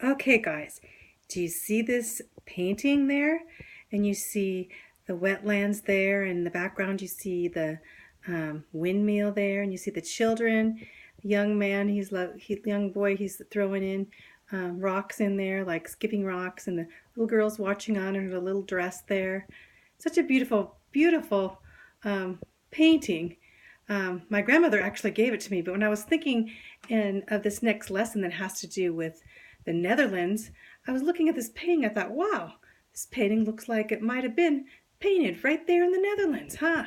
Okay, guys, do you see this painting there? And you see the wetlands there, and in the background you see the windmill there, and you see the children. The young man, young boy, he's throwing in rocks in there, like skipping rocks, and the little girl's watching on in her little dress there. Such a beautiful, beautiful um, painting. My grandmother actually gave it to me, but when I was thinking of this next lesson that has to do with the Netherlands, I was looking at this painting. I thought, wow, this painting looks like it might have been painted right there in the Netherlands, huh?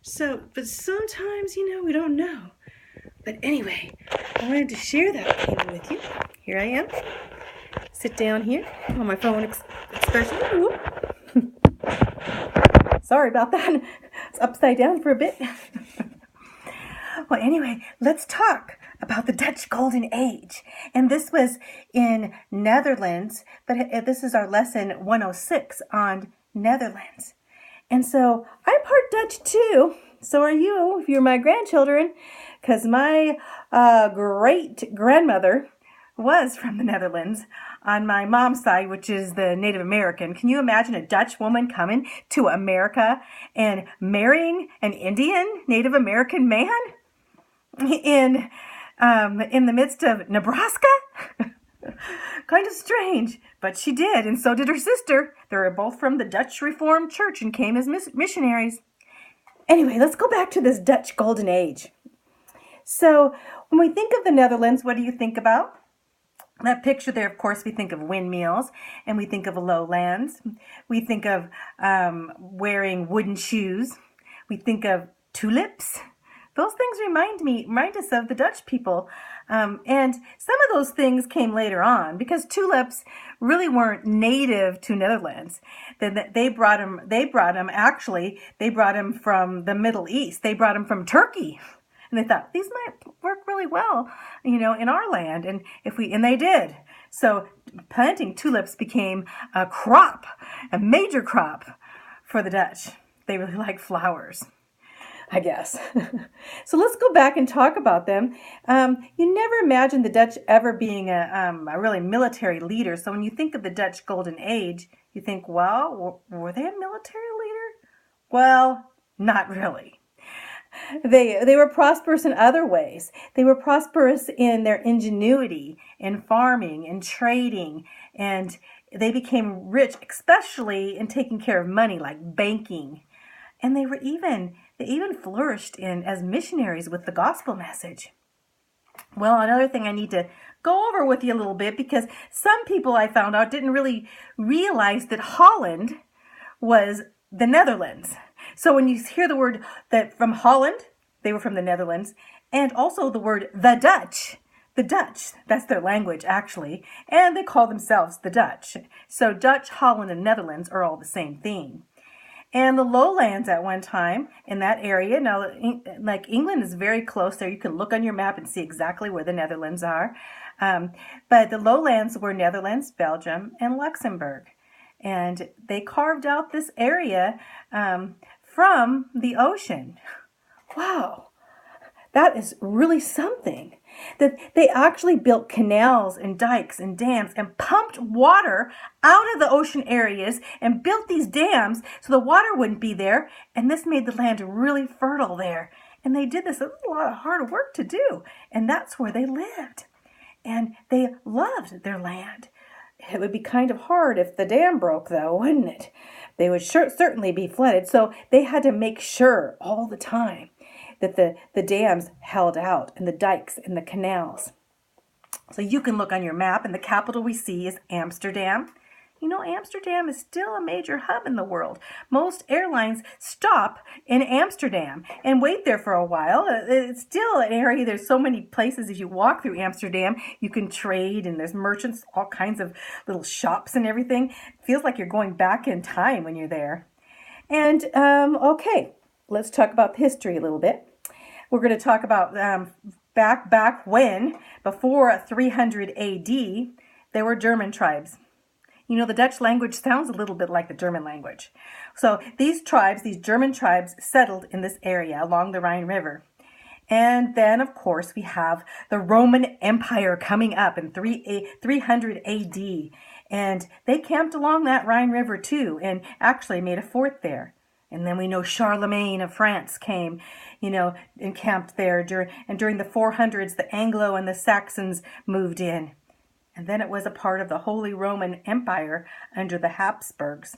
So, but sometimes, we don't know. But anyway, I wanted to share that painting with you. Here I am. Sit down here on my phone expression. Sorry about that. It's upside down for a bit. Well, anyway, let's talk about the Dutch Golden Age. And this was in Netherlands, but this is our lesson 106 on Netherlands. And so I'm part Dutch too. So are you, if you're my grandchildren, because my great grandmother was from the Netherlands on my mom's side, which is the Native American. Can you imagine a Dutch woman coming to America and marrying an Indian Native American man in the midst of Nebraska? Kind of strange, but she did, and so did her sister. They were both from the Dutch Reformed Church and came as missionaries. Anyway, let's go back to this Dutch Golden Age. So when we think of the Netherlands, what do you think about? That picture there, of course, we think of windmills, and we think of lowlands. We think of wearing wooden shoes. We think of tulips. Those things remind us of the Dutch people. And some of those things came later on because tulips really weren't native to Netherlands. They brought them from the Middle East. They brought them from Turkey. And they thought these might work really well, in our land. And they did. So planting tulips became a major crop for the Dutch. They really like flowers, I guess. So let's go back and talk about them. You never imagined the Dutch ever being a really military leader. So when you think of the Dutch Golden Age, you think, well, were they a military leader? Well, not really. They were prosperous in other ways. They were prosperous in their ingenuity, in farming, in trading, and they became rich, especially in taking care of money, like banking. And they even flourished as missionaries with the gospel message. Well, another thing I need to go over with you a little bit, because some people I found out didn't really realize that Holland was the Netherlands. So when you hear the word that from Holland, they were from the Netherlands, and also the word the Dutch, that's their language actually, and they call themselves the Dutch. So Dutch, Holland, and Netherlands are all the same thing. And the lowlands at one time in that area, now like England is very close there. You can look on your map and see exactly where the Netherlands are. But the lowlands were Netherlands, Belgium, and Luxembourg. And they carved out this area from the ocean. Wow, that is really something. That they actually built canals and dikes and dams and pumped water out of the ocean areas and built these dams so the water wouldn't be there. And this made the land really fertile there. And they did this, a lot of hard work to do. And that's where they lived. And they loved their land. It would be kind of hard if the dam broke, though, wouldn't it? They would certainly be flooded. So they had to make sure all the time that the dams held out, and the dikes and the canals. So you can look on your map, and the capital we see is Amsterdam. Amsterdam is still a major hub in the world. Most airlines stop in Amsterdam and wait there for a while. It's still an area, there's so many places as you walk through Amsterdam, you can trade, and there's merchants, all kinds of little shops and everything. It feels like you're going back in time when you're there. And, okay, let's talk about history a little bit. We're going to talk about back when, before 300 AD, there were German tribes. The Dutch language sounds a little bit like the German language. So these German tribes, settled in this area along the Rhine River. And then, of course, we have the Roman Empire coming up in 300 AD. And they camped along that Rhine River too, and actually made a fort there. And then we know Charlemagne of France came, and camped there. During the 400s, the Anglo and the Saxons moved in. And then it was a part of the Holy Roman Empire under the Habsburgs.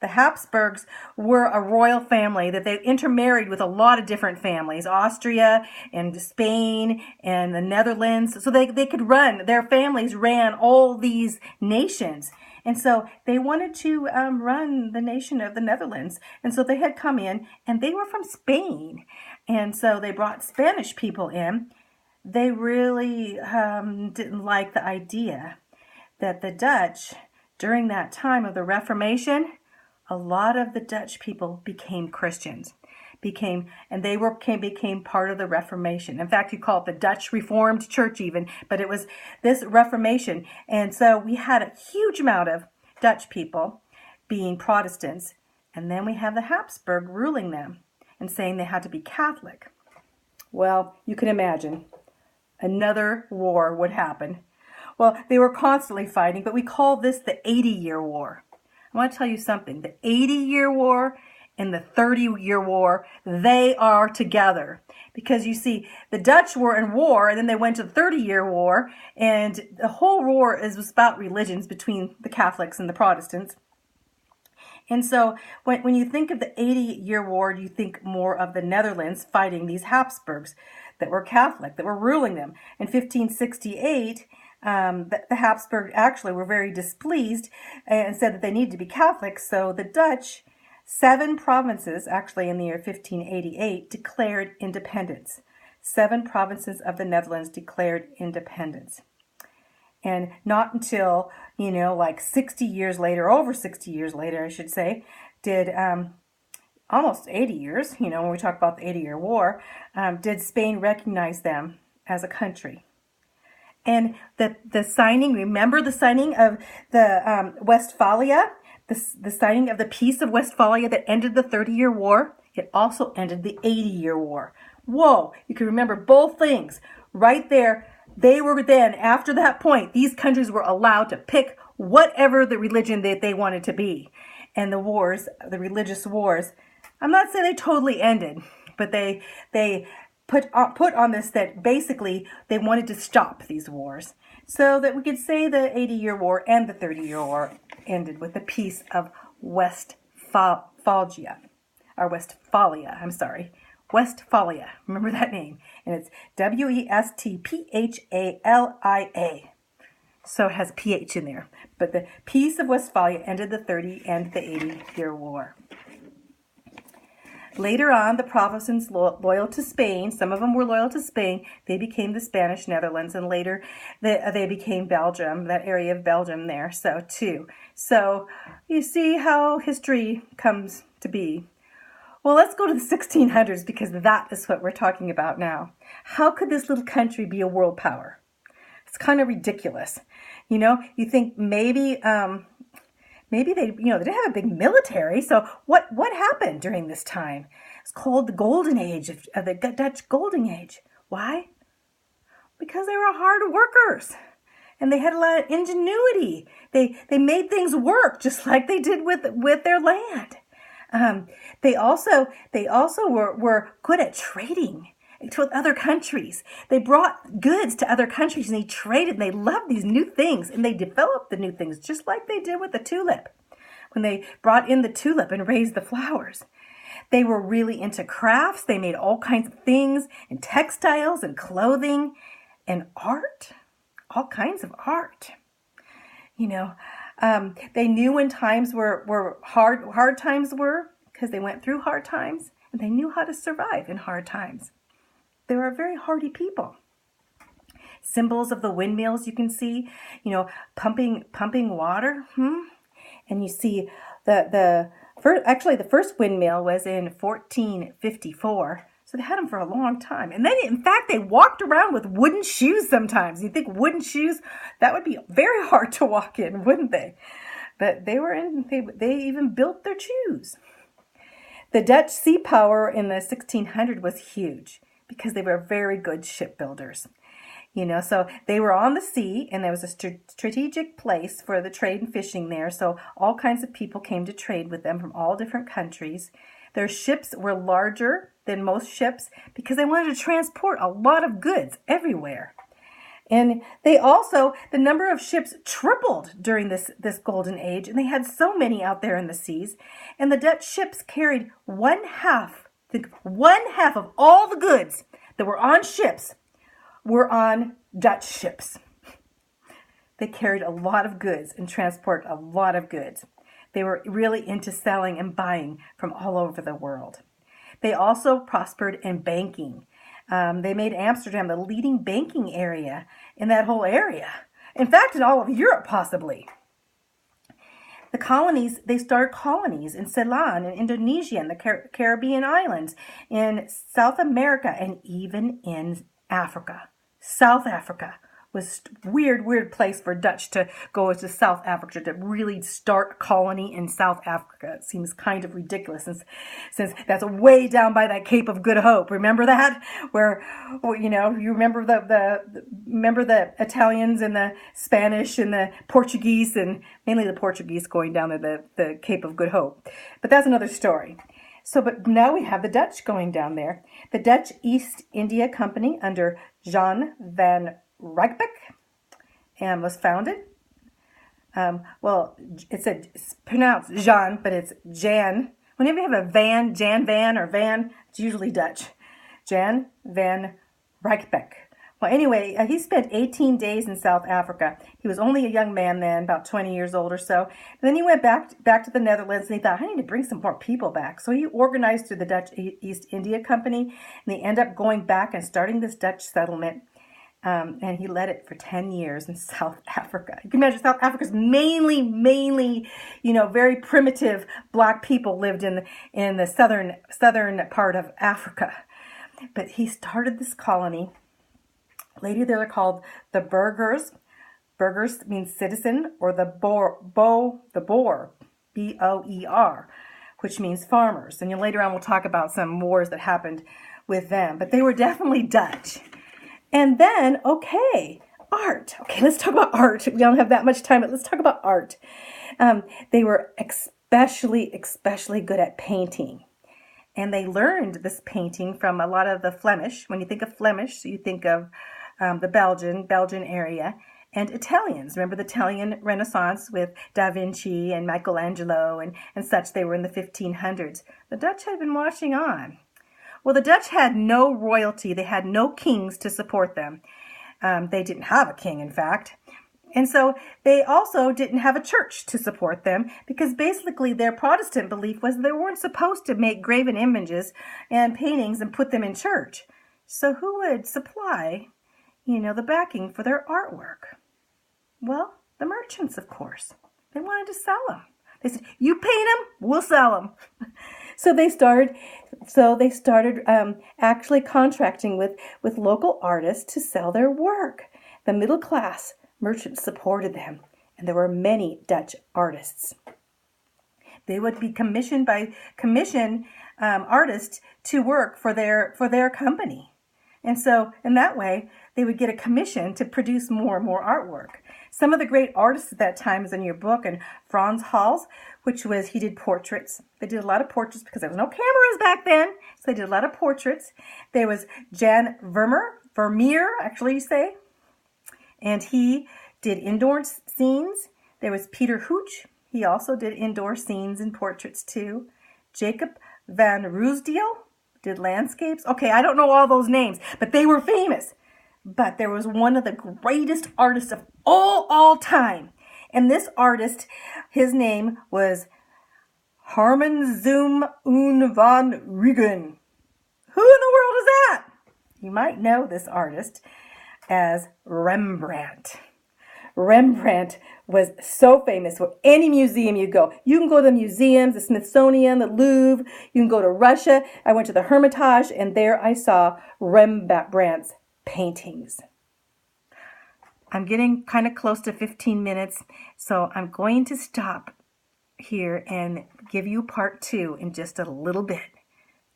The Habsburgs were a royal family that they intermarried with a lot of different families, Austria and Spain and the Netherlands. So they could their families ran all these nations. And so they wanted to run the nation of the Netherlands. And so they had come in, and they were from Spain. And so they brought Spanish people in. They really didn't like the idea that the Dutch, during that time of the Reformation, a lot of the Dutch people became Christians, became part of the Reformation. In fact, you call it the Dutch Reformed Church even, but it was this Reformation. And so we had a huge amount of Dutch people being Protestants, and then we have the Habsburg ruling them and saying they had to be Catholic. Well, you can imagine another war would happen. Well, they were constantly fighting, but we call this the 80-Year War. I want to tell you something. The 80-Year War and the 30-Year War, they are together. Because you see, the Dutch were in war, and then they went to the 30-Year War, and the whole war was about religions between the Catholics and the Protestants. And so when you think of the 80-Year War, you think more of the Netherlands fighting these Habsburgs that were Catholic, that were ruling them. In 1568, the Habsburg actually were very displeased and said that they needed to be Catholic. So the Dutch, 7 provinces, actually in the year 1588, declared independence. 7 provinces of the Netherlands declared independence. And not until, like 60 years later, over 60 years later, I should say, did almost 80 years, when we talk about the 80-Year War, did Spain recognize them as a country. And the signing, remember the signing of the Westphalia, the signing of the Peace of Westphalia that ended the 30-Year War? It also ended the 80-Year War. Whoa, you can remember both things right there. They were then, after that point, these countries were allowed to pick whatever the religion that they wanted to be. And the wars, the religious wars, I'm not saying they totally ended, but they put on this that basically they wanted to stop these wars, so that we could say the 80-Year War and the 30-Year War ended with the Peace of Westphalia. Remember that name. And it's Westphalia. So it has PH in there. But the Peace of Westphalia ended the 30 and the 80-Year War. Later on, the provinces loyal to Spain, some of them were loyal to Spain, they became the Spanish Netherlands, and later they became Belgium, that area of Belgium there, too. So you see how history comes to be. Well, let's go to the 1600s, because that is what we're talking about now. How could this little country be a world power? It's kind of ridiculous. You think maybe they didn't have a big military. So what happened during this time? It's called the Golden Age of the Dutch Golden Age. Why? Because they were hard workers, and they had a lot of ingenuity. They made things work just like they did with their land. They also were good at trading with other countries. They brought goods to other countries, and they traded, and they loved these new things, and they developed the new things just like they did with the tulip when they brought in the tulip and raised the flowers. They were really into crafts. They made all kinds of things, and textiles and clothing and art, all kinds of art. They knew when times were hard times were, because they went through hard times, and they knew how to survive in hard times. They were very hardy people. Symbols of the windmills you can see, pumping water. And you see the first windmill was in 1454. So they had them for a long time. And then, in fact, they walked around with wooden shoes sometimes. You think wooden shoes, that would be very hard to walk in, wouldn't they? But they even built their shoes. The Dutch sea power in the 1600s was huge, because they were very good shipbuilders. So they were on the sea, and there was a strategic place for the trade and fishing there. So all kinds of people came to trade with them from all different countries. Their ships were larger than most ships because they wanted to transport a lot of goods everywhere. And the number of ships tripled during this golden age, and they had so many out there in the seas. And the Dutch ships carried one half of all the goods that were on ships were on Dutch ships. They carried a lot of goods and transported a lot of goods. They were really into selling and buying from all over the world. They also prospered in banking. They made Amsterdam the leading banking area in that whole area. In fact, in all of Europe, possibly. They started colonies in Ceylon, in Indonesia, in the Caribbean islands, in South America, and even in Africa. South Africa was a weird place for Dutch to go to South Africa to really start a colony in South Africa. It seems kind of ridiculous since that's way down by that Cape of Good Hope. Remember that? Where you remember the Italians and the Spanish and the Portuguese, and mainly the Portuguese going down to the Cape of Good Hope. But that's another story. But now we have the Dutch going down there. The Dutch East India Company under Jan van Riebeeck was founded. It's pronounced Jean, but it's Jan. Whenever you have a Jan van or van, it's usually Dutch. Jan van Riebeeck. Well, anyway, he spent 18 days in South Africa. He was only a young man then, about 20 years old or so. And then he went back to the Netherlands, and he thought, I need to bring some more people back. So he organized through the Dutch East India Company, and they ended up going back and starting this Dutch settlement. And he led it for 10 years in South Africa. You can imagine South Africa's mainly, very primitive black people lived in the southern part of Africa. But he started this colony. Later, they're called the Burghers. Burghers means citizen, or the Boer, B-O-E-R, which means farmers. And later on, we'll talk about some wars that happened with them. But they were definitely Dutch. And then, art. Okay, let's talk about art. We don't have that much time, but let's talk about art. They were especially good at painting. And they learned this painting from a lot of the Flemish. When you think of Flemish, you think of the Belgian area, and Italians. Remember the Italian Renaissance with Da Vinci and Michelangelo and such. They were in the 1500s. The Dutch had been watching on. Well, the Dutch had no royalty. They had no kings to support them. They didn't have a king, in fact. And so they also didn't have a church to support them, because basically their Protestant belief was they weren't supposed to make graven images and paintings and put them in church. So who would supply, the backing for their artwork? Well, the merchants, of course. They wanted to sell them. They said, you paint them, we'll sell them. So they started actually contracting with local artists to sell their work. The middle class merchants supported them, and there were many Dutch artists. They would be commissioned artists to work for their company. And so in that way, they would get a commission to produce more and more artwork. Some of the great artists at that time is in your book, and Frans Hals, he did portraits. They did a lot of portraits because there was no cameras back then, so they did a lot of portraits. There was Jan Vermeer, actually you say, and he did indoor scenes. There was Peter Hooch. He also did indoor scenes and portraits too. Jacob van Ruysdael did landscapes. Okay, I don't know all those names, but they were famous. But there was one of the greatest artists of all time. And this artist, his name was Herman Zoom van Riebeeck. Who in the world is that? You might know this artist as Rembrandt. Rembrandt was so famous. For any museum you go, you can go to the museums, the Smithsonian, the Louvre. You can go to Russia. I went to the Hermitage, and there I saw Rembrandt's paintings. I'm getting kind of close to 15 minutes, so I'm going to stop here and give you part 2 in just a little bit.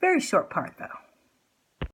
Very short part, though.